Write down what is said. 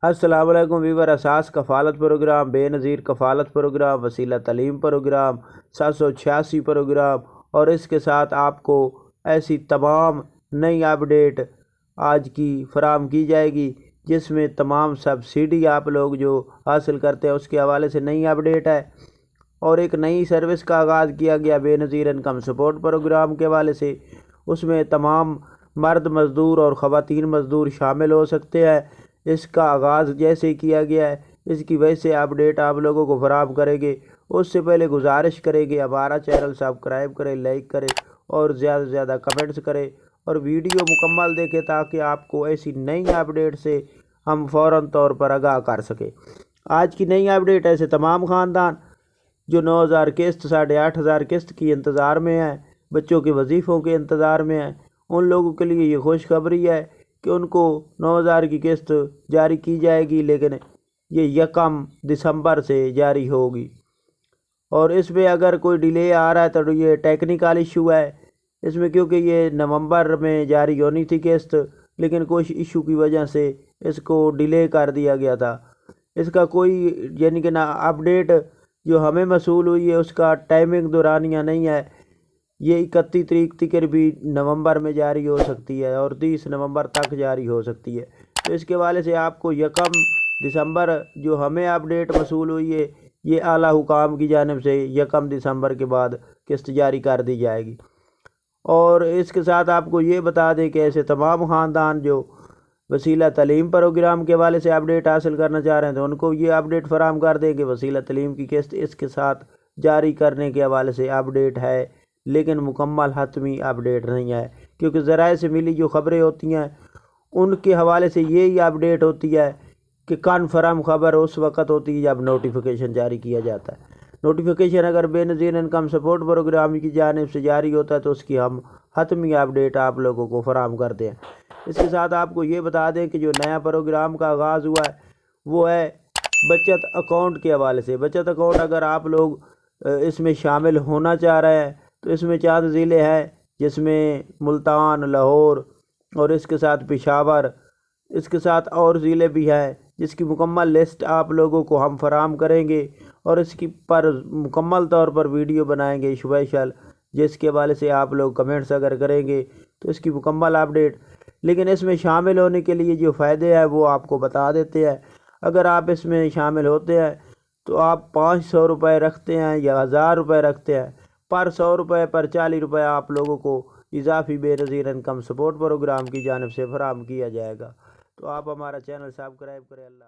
السلام علیکم ویور، اساس کفالت پروگرام، بے نظیر کفالت پروگرام، وسیلہ تعلیم پروگرام، 786 پروگرام اور اس کے ساتھ آپ کو ایسی تمام نئی اپڈیٹ آج کی فراہم کی جائے گی، جس میں تمام سبسڈی آپ لوگ جو حاصل کرتے ہیں اس کے حوالے سے نئی اپڈیٹ ہے، اور ایک نئی سروس کا آغاز کیا گیا بے نظیر انکم سپورٹ پروگرام کے حوالے سے۔ اس میں تمام مرد مزدور اور خواتین مزدور شامل ہو سکتے ہیں۔ اس کا آغاز جیسے کیا گیا ہے، اس کی وجہ سے اپڈیٹ آپ لوگوں کو فراہم کریں گے۔ اس سے پہلے گزارش کریں گے ہمارا چینل سبسکرائب کریں، لائک کریں اور زیادہ سے زیادہ کمنٹس کریں اور ویڈیو مکمل دیکھیں تاکہ آپ کو ایسی نئی اپڈیٹ سے ہم فوراً طور پر آگاہ کر سکیں۔ آج کی نئی اپڈیٹ ایسے تمام خاندان جو 9,000 قسط 8,500 قسط کی انتظار میں ہیں، بچوں کے وظیفوں کے انتظار میں ہیں، ان لوگوں کے لیے یہ خوشخبری ہے کہ ان کو 9,000 کی قسط جاری کی جائے گی، لیکن یہ 1 دسمبر سے جاری ہوگی۔ اور اس میں اگر کوئی ڈیلے آ رہا ہے تو یہ ٹیکنیکل ایشو ہے اس میں، کیونکہ یہ نومبر میں جاری ہونی تھی قسط، لیکن کچھ ایشو کی وجہ سے اس کو ڈیلے کر دیا گیا تھا۔ اس کا کوئی یعنی کہ نا اپڈیٹ جو ہمیں موصول ہوئی ہے اس کا ٹائمنگ دورانیہ نہیں ہے۔ یہ 31 تاریخ تک بھی نومبر میں جاری ہو سکتی ہے اور 30 نومبر تک جاری ہو سکتی ہے۔ تو اس کے حوالے سے آپ کو 1 دسمبر جو ہمیں اپڈیٹ موصول ہوئی ہے، یہ اعلیٰ حکام کی جانب سے 1 دسمبر کے بعد قسط جاری کر دی جائے گی۔ اور اس کے ساتھ آپ کو یہ بتا دیں کہ ایسے تمام خاندان جو وسیلہ تعلیم پروگرام کے حوالے سے اپڈیٹ حاصل کرنا چاہ رہے ہیں تو ان کو یہ اپڈیٹ فراہم کر دیں کہ وسیلہ تعلیم کی قسط اس کے ساتھ جاری کرنے کے حوالے سے اپڈیٹ ہے، لیکن مکمل حتمی اپڈیٹ نہیں ہے، کیونکہ ذرائع سے ملی جو خبریں ہوتی ہیں ان کے حوالے سے یہی اپڈیٹ ہوتی ہے کہ کنفرم خبر اس وقت ہوتی ہے جب نوٹیفیکیشن جاری کیا جاتا ہے۔ نوٹیفیکیشن اگر بے نظیر انکم سپورٹ پروگرام کی جانب سے جاری ہوتا ہے تو اس کی ہم حتمی اپڈیٹ آپ لوگوں کو فراہم کرتے ہیں۔ اس کے ساتھ آپ کو یہ بتا دیں کہ جو نیا پروگرام کا آغاز ہوا ہے وہ ہے بچت اکاؤنٹ کے حوالے سے۔ بچت اکاؤنٹ اگر آپ لوگ اس میں شامل ہونا چاہ رہے ہیں تو اس میں 4 ضلع ہیں، جس میں ملتان، لاہور اور اس کے ساتھ پشاور، اس کے ساتھ اور ضلع بھی ہیں، جس کی مکمل لسٹ آپ لوگوں کو ہم فراہم کریں گے اور اس کی پر مکمل طور پر ویڈیو بنائیں گے اسپیشل، جس کے حوالے سے آپ لوگ کمنٹس اگر کریں گے تو اس کی مکمل اپڈیٹ۔ لیکن اس میں شامل ہونے کے لیے جو فائدے ہیں وہ آپ کو بتا دیتے ہیں۔ اگر آپ اس میں شامل ہوتے ہیں تو آپ 500 روپے رکھتے ہیں یا 1,000 روپے رکھتے ہیں، پر 100 روپے پر 40 روپے آپ لوگوں کو اضافی بے نظیر انکم سپورٹ پروگرام کی جانب سے فراہم کیا جائے گا۔ تو آپ ہمارا چینل سبسکرائب کریں۔ اللہ